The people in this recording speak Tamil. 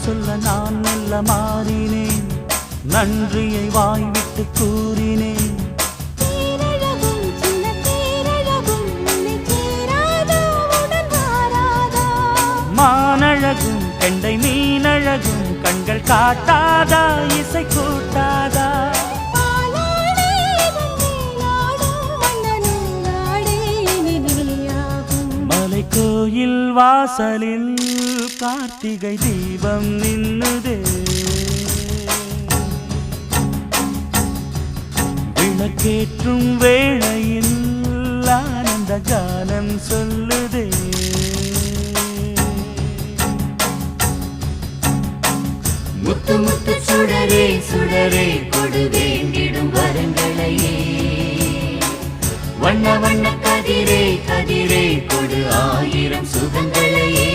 சொல்ல நான் மெல்ல மாறினேன், நன்றியை வாய்விட்டு கூறினேன். மானழகும் கெண்டை மீனழகும் கண்கள் காட்டாதா, இசை கூட்டாதா? மலை கோயில் வாசலில் கார்த்திகை தீபம் நின்னுதே, விளக்கேற்றும் வேளையில் ஆனந்த கானம் சொல்லுதே. முத்து முத்து சுடரே சுடரே கொடு வேண்டிடும் வரங்களையே, வண்ண வண்ண கதிரே கதிரே கொடு ஆயிரம் சுகங்களையே.